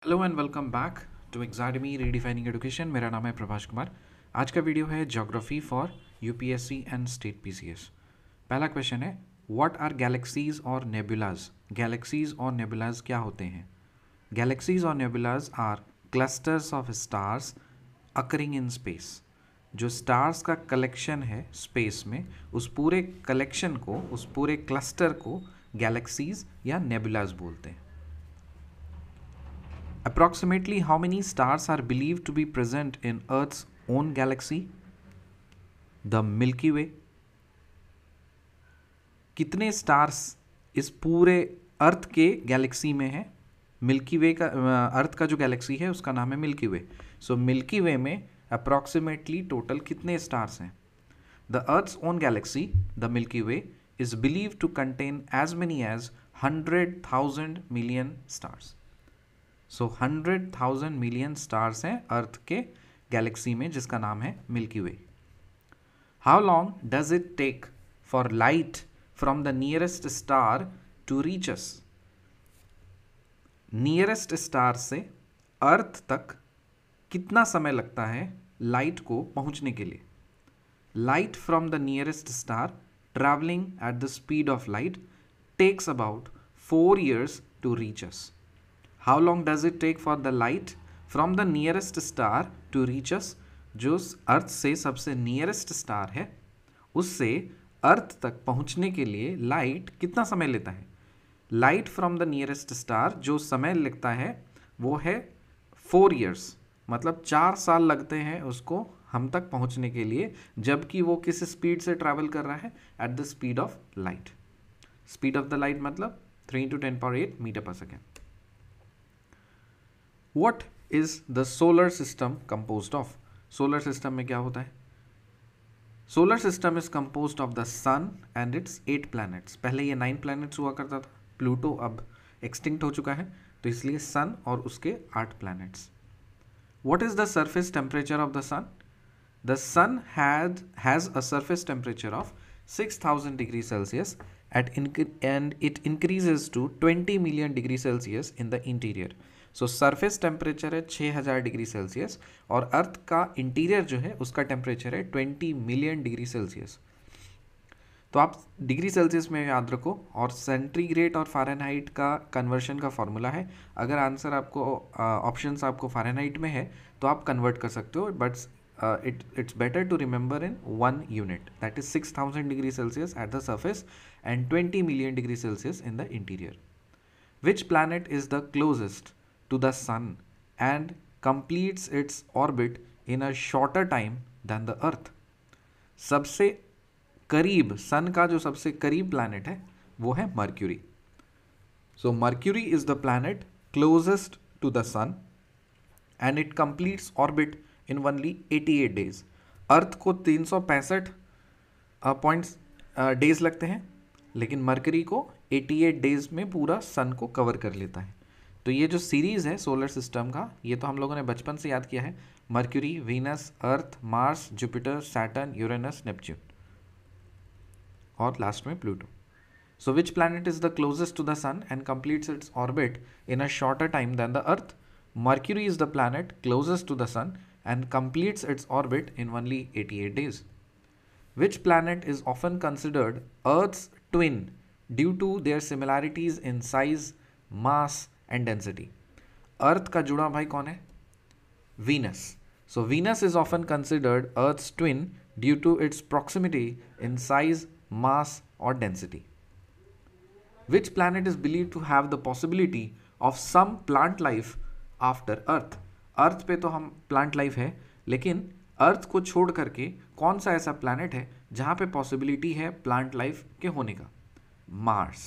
Hello and welcome back to एग्जाडमी redefining education. मेरा नाम है प्रभाष कुमार। आज का वीडियो है geography for UPSC and state PCS. पहला क्वेश्चन है, व्हाट आर गैलेक्सीज और नेबुलाज। गैलेक्सीज और नेबुलाज क्या होते हैं? गैलेक्सीज और nebulas are clusters of stars occurring in space. जो स्टार्स का कलेक्शन है स्पेस में, उस पूरे कलेक्शन को, उस पूरे क्लस्टर को गैलेक्सीज या नेबुलाज बोलते हैं। Approximately how many stars are believed to be present in Earth's own galaxy? The Milky Way. कितने स्टार्स इस पूरे अर्थ के गैलेक्सी में है? मिल्की वे का अर्थ का जो गैलेक्सी है उसका नाम है मिल्की वे। सो मिल्की वे में अप्रॉक्सीमेटली टोटल कितने स्टार्स हैं? The earth's own galaxy, the Milky Way, is believe to contain as many as 100,000 million stars. So 100,000 million stars हैं अर्थ के गैलेक्सी में जिसका नाम है Milky Way. How long does it take for light from the nearest star to reach us. Nearest star से earth तक कितना समय लगता है लाइट को पहुंचने के लिए? Light from the nearest star travelling at the speed of light takes about 4 years to reach us. How long does it take for the light from the nearest star to reach us? जो अर्थ से सबसे nearest star है उससे अर्थ तक पहुंचने के लिए light कितना समय लेता है? Light from the nearest star जो समय लगता है वो है 4 years, मतलब 4 साल लगते हैं उसको हम तक पहुंचने के लिए, जबकि वो किस स्पीड से ट्रैवल कर रहा है? At the speed of light. Speed of the light मतलब 3 × 10⁸ मीटर पर second. What is the solar system composed of? Solar system में क्या होता है? Solar system is composed of the sun and its 8 planets। पहले ये 9 planets हुआ करता था, प्लूटो अब एक्सटिंक्ट हो चुका है, तो इसलिए सन और उसके 8 planets। What is the surface temperature of the sun? The sun has a surface temperature of 6,000 degrees Celsius and it increases to 20 million degrees Celsius in the interior। So surface temperature है 6,000 degree Celsius और अर्थ का interior जो है उसका temperature है 20 million degree Celsius. तो आप degree Celsius में याद रखो, और सेंटीग्रेड और फ़ारेनहाइट का कन्वर्शन का फॉर्मूला है। अगर आंसर आपको ऑप्शंस आपको फ़ारेनहाइट में है तो आप कन्वर्ट कर सकते हो, but it's better to remember in 1 unit, that is 6,000 degree Celsius at the surface and 20 million degree Celsius in the interior. Which planet is the closest to the sun and completes its orbit in a shorter time than the earth? सबसे करीब, सन का जो सबसे करीब planet है वो है Mercury. So Mercury is the planet closest to the sun and it completes orbit in only 88 days। Earth को 365 डेज लगते हैं, लेकिन मर्क्यूरी को 88 days में पूरा सन को कवर कर लेता है। तो ये जो सीरीज़ है सोलर सिस्टम का, ये तो हम लोगों ने बचपन से याद किया है। Mercury, Venus, Earth, Mars, Jupiter, Saturn, Uranus, Neptune और लास्ट में Pluto. So which planet is the closest to the sun and completes its orbit in a shorter time than the earth? Mercury is the planet closest to the sun and completes its orbit in only 88 days. Which planet is often considered Earth's twin due to their similarities in size, mass and density? अर्थ का जुड़ा भाई कौन है? Venus. So Venus is often considered Earth's twin due to its proximity in size, mass or density. Which planet is believed to have the possibility of some plant life after Earth? अर्थ पे तो हम plant life है, लेकिन अर्थ को छोड़ करके कौन सा ऐसा प्लैनेट है जहाँ पे पॉसिबिलिटी है प्लांट लाइफ के होने का? Mars.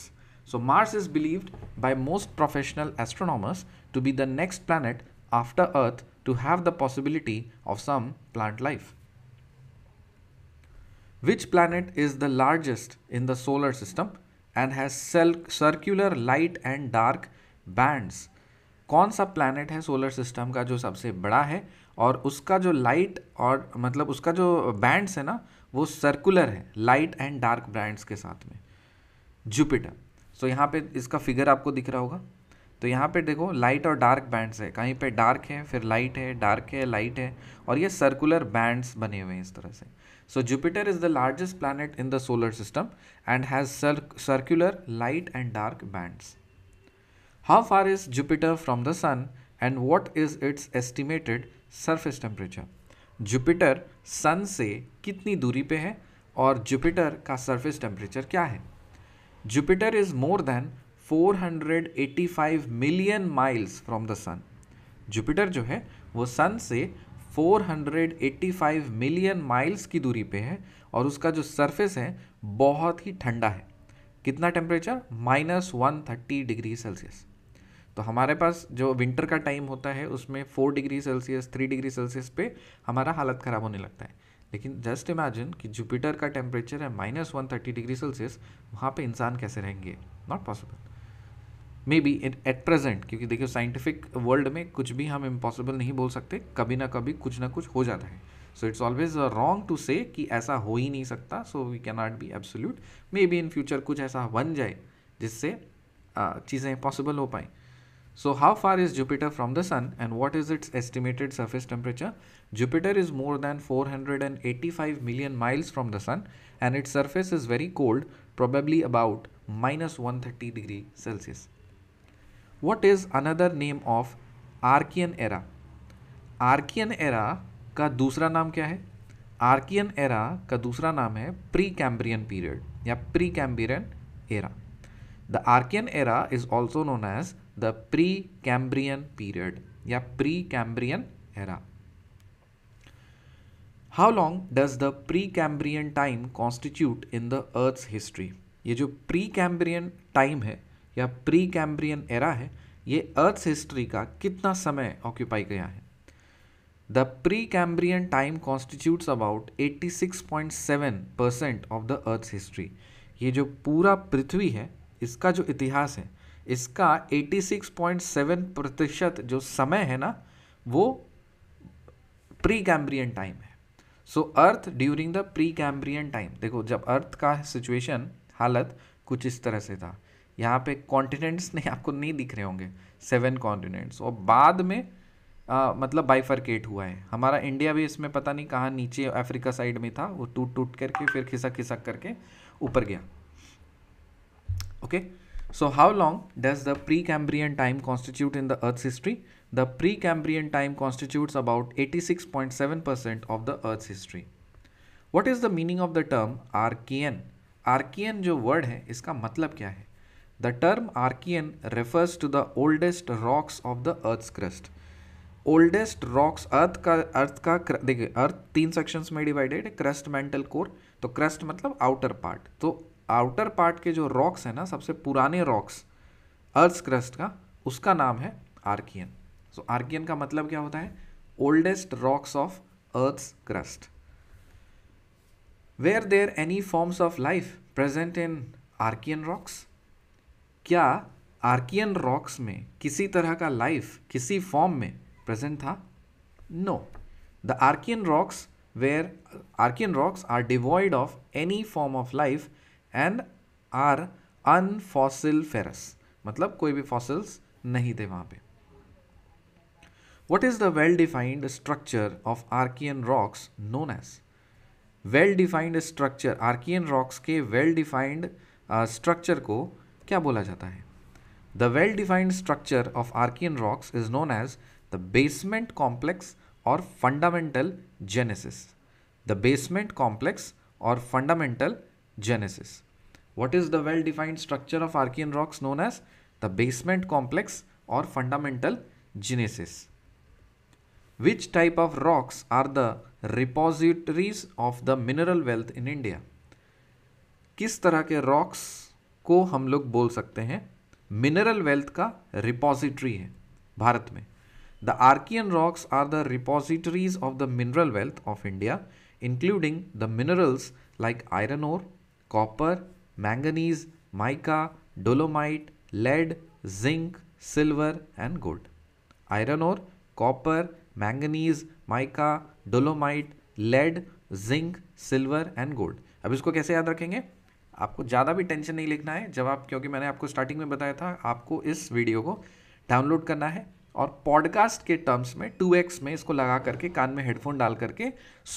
So Mars is believed by most professional astronomers to be the next planet after earth to have the possibility of some plant life. Which planet is the largest in the solar system and has circular light and dark bands? कौन सा planet है solar system का जो सबसे बड़ा है और उसका जो लाइट और मतलब उसका जो बैंड्स है ना वो सर्कुलर है, लाइट एंड डार्क बैंड्स के साथ में? जुपिटर। सो यहाँ पे इसका फिगर आपको दिख रहा होगा। तो यहाँ पे देखो लाइट और डार्क बैंड्स है, कहीं पे डार्क है फिर लाइट है, डार्क है लाइट है, और ये सर्कुलर बैंड्स बने हुए हैं इस तरह से. So Jupiter is the largest planet in the solar system and has circular light and dark bands. How far is Jupiter from the sun and what is its estimated surface temperature. Jupiter sun से कितनी दूरी पे है और Jupiter का surface temperature क्या है. Jupiter is more than 485 million miles from the sun. Jupiter जो है वो सन से 485 मिलियन माइल्स की दूरी पे है और उसका जो सरफेस है बहुत ही ठंडा है. कितना टेम्परेचर, -130 डिग्री सेल्सियस. तो हमारे पास जो विंटर का टाइम होता है उसमें 4 डिग्री सेल्सियस 3 डिग्री सेल्सियस पे हमारा हालत ख़राब होने लगता है. लेकिन जस्ट इमेजिन कि जुपिटर का टेम्परेचर है -130 डिग्री सेल्सियस, वहाँ पे इंसान कैसे रहेंगे. Not possible. May be at present, क्योंकि देखिए साइंटिफिक वर्ल्ड में कुछ भी हम इम्पॉसिबल नहीं बोल सकते, कभी ना कभी कुछ ना कुछ हो जाता है. So it's always wrong to say कि ऐसा हो ही नहीं सकता. So we can not be absolute. Maybe in future कुछ ऐसा बन जाए जिससे चीज़ें पॉसिबल हो पाएँ. So how far is Jupiter from the Sun and what is its estimated surface temperature? Jupiter is more than 485 million miles from the Sun and its surface is very cold, probably about -130 degree Celsius. What is another name of Archean era? Archean era का दूसरा नाम क्या है? Archean era का दूसरा नाम है Precambrian period या Precambrian era. The Archean era is also known as the Precambrian period या Precambrian era. How long does the Precambrian time constitute in the Earth's history? ये जो Precambrian time है या Precambrian era है, ये Earth's history का कितना समय ऑक्यूपाई किया है. The Precambrian time constitutes about 86.7% of the Earth's history. ये जो पूरा पृथ्वी है इसका जो इतिहास है इसका 86.7% जो समय है ना वो प्री कैम्ब्रियन टाइम है. So earth during the Precambrian time, देखो जब अर्थ का सिचुएशन हालत कुछ इस तरह से था, यहाँ पे कॉन्टिनेंट्स नहीं आपको नहीं दिख रहे होंगे 7 कॉन्टिनेंट्स, और बाद में मतलब बाइफरकेट हुआ है. हमारा इंडिया भी इसमें पता नहीं कहाँ नीचे अफ्रीका साइड में था, वो टूट टूट करके फिर खिसक खिसक करके ऊपर गया. Okay. So how long does the Precambrian time constitute in the Earth's history? The Precambrian time constitutes about 86.7% of the Earth's history. What is the meaning of the term Archean? Archean जो word है इसका मतलब क्या है? The term Archean refers to the oldest rocks of the Earth's crust. Oldest rocks, अर्थ का देखिए अर्थ 3 sections में divided है, क्रस्ट, मेंटल, कोर. तो क्रस्ट मतलब आउटर पार्ट, तो आउटर पार्ट के जो रॉक्स है ना, सबसे पुराने रॉक्स अर्थ क्रस्ट का, उसका नाम है आर्कियन. सो आर्कियन का मतलब क्या होता है? Oldest rocks of earth crust. Were there any forms of life present in Archaean rocks? क्या आर्कियन रॉक्स में किसी तरह का लाइफ किसी फॉर्म में प्रेजेंट था? No. The Archean rocks are devoid of any form of life and are unfossiliferous, मतलब कोई भी फॉसिल्स नहीं थे वहाँ पे. What is the well-defined structure of Archean rocks known as? Well-defined structure, Archean rocks के well-defined structure को क्या बोला जाता है? The well-defined structure of Archean rocks is known as the basement complex or fundamental genesis. The basement complex or fundamental genesis. What is the well-defined structure of Archean rocks known as? The basement complex or fundamental genesis. Which type of rocks are the repositories of the mineral wealth in India? किस तरह के rocks को हम लोग बोल सकते हैं mineral wealth का रिपोजिटरी है भारत में? The Archean rocks are the repositories of the mineral wealth of India, including the minerals like iron ore, copper, manganese, mica, dolomite, lead, zinc, silver and gold. Iron ore, copper, manganese, mica, dolomite, lead, zinc, silver and gold. अब इसको कैसे याद रखेंगे? आपको ज़्यादा भी tension नहीं लिखना है, जब आप, क्योंकि मैंने आपको स्टार्टिंग में बताया था आपको इस वीडियो को डाउनलोड करना है और पॉडकास्ट के टर्म्स में 2x में इसको लगा करके कान में हेडफोन डाल करके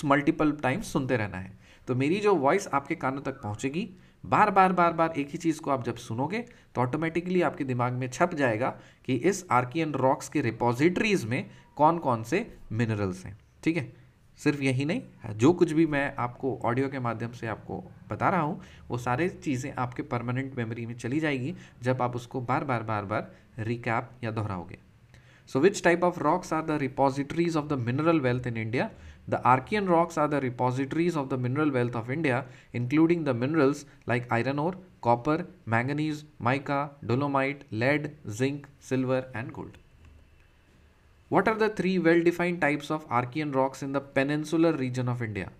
मल्टीपल टाइम्स सुनते रहना है। तो मेरी जो वॉइस आपके कानों तक पहुंचेगी, बार बार एक ही चीज़ को आप जब सुनोगे तो ऑटोमेटिकली आपके दिमाग में छप जाएगा कि इस आर्कियन रॉक्स के रिपोजिटरीज में कौन कौन से मिनरल्स हैं। ठीक है, सिर्फ यही नहीं, जो कुछ भी मैं आपको ऑडियो के माध्यम से आपको बता रहा हूँ वो सारे चीज़ें आपके परमानेंट मेमोरी में चली जाएगी जब आप उसको बार बार रिकैप या दोहराओगे। So which type of rocks are the repositories of the mineral wealth in India? The Archean rocks are the repositories of the mineral wealth of India, including the minerals like iron ore, copper, manganese, mica, dolomite, lead, zinc, silver and gold. What are the three well-defined types of Archean rocks in the peninsular region of India?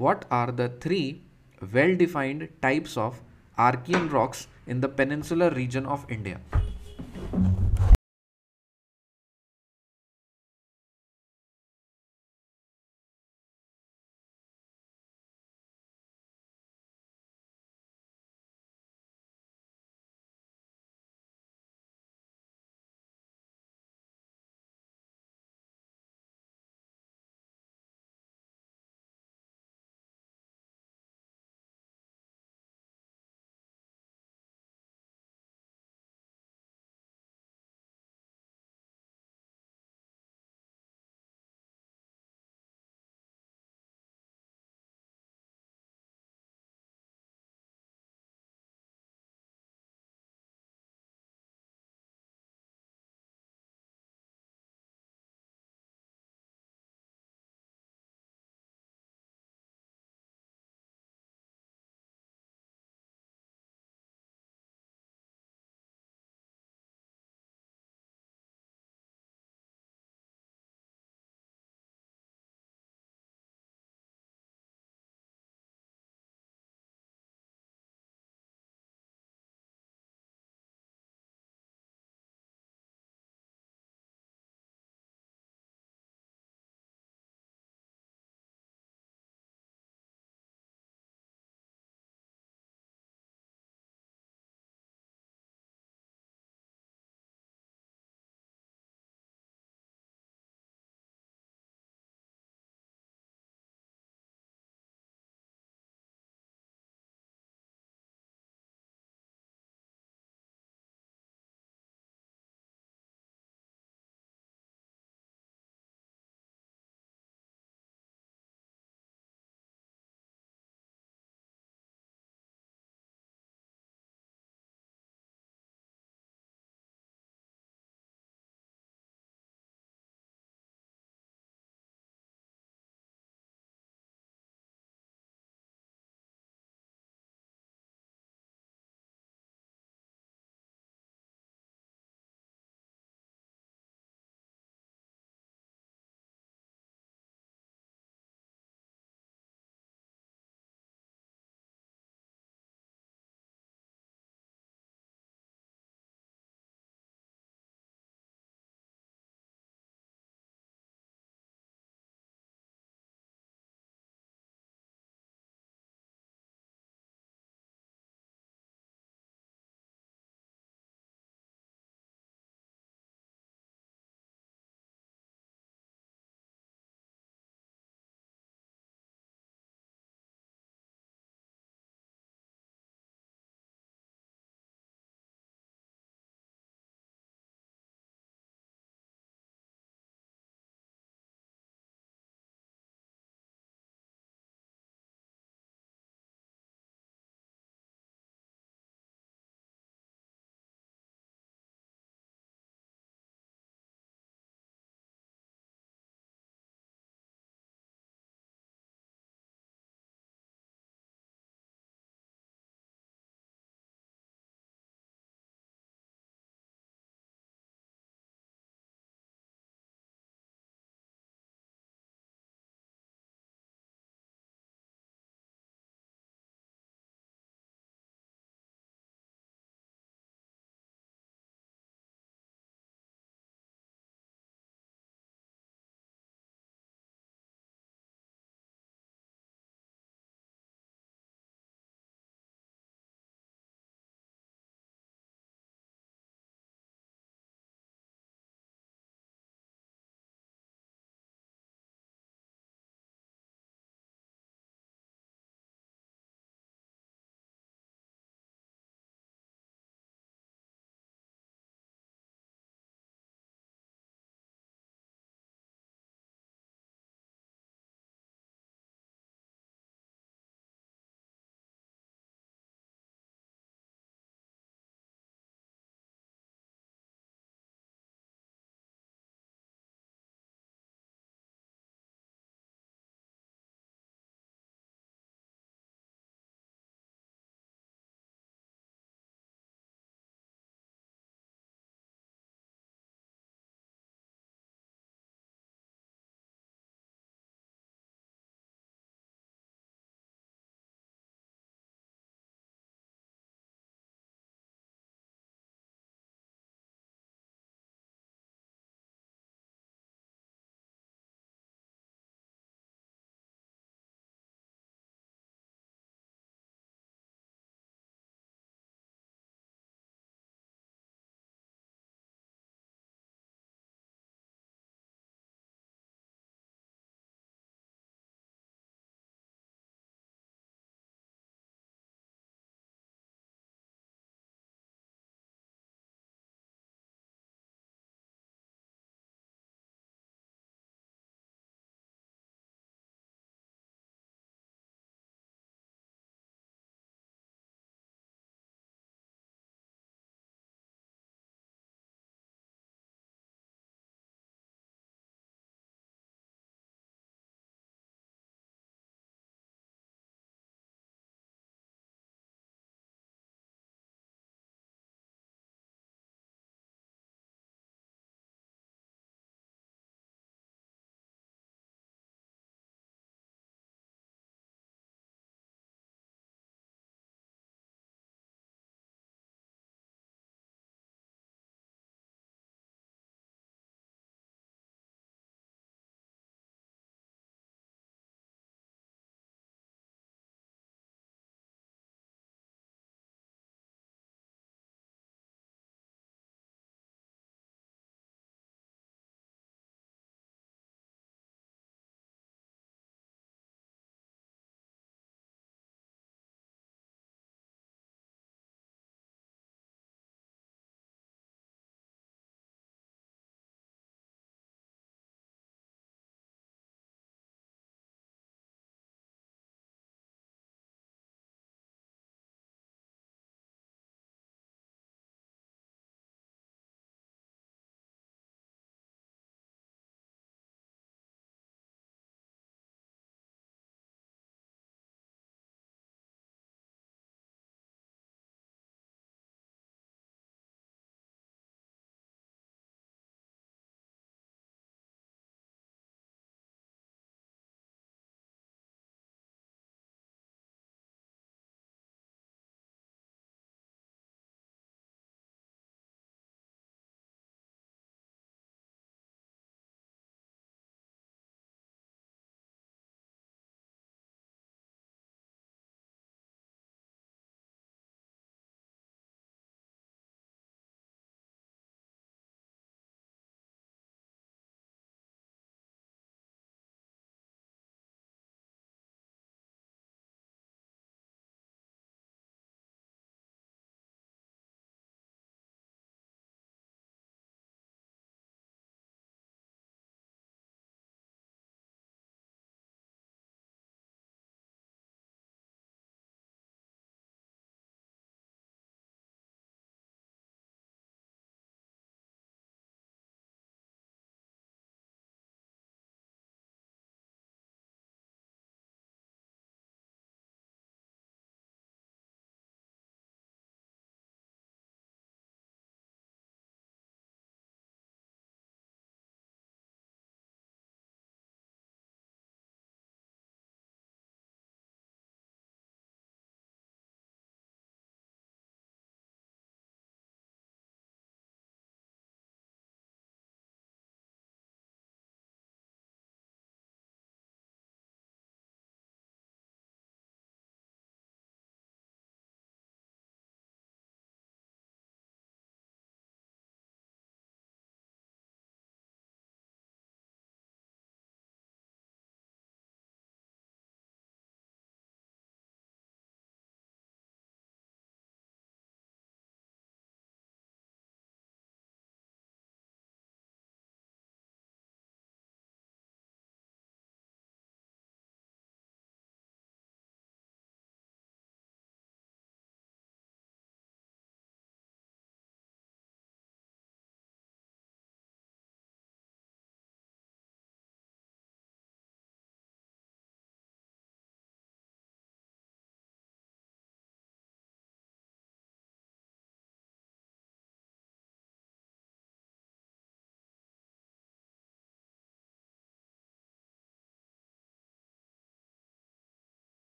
What are the three well-defined types of Archean rocks in the peninsular region of India?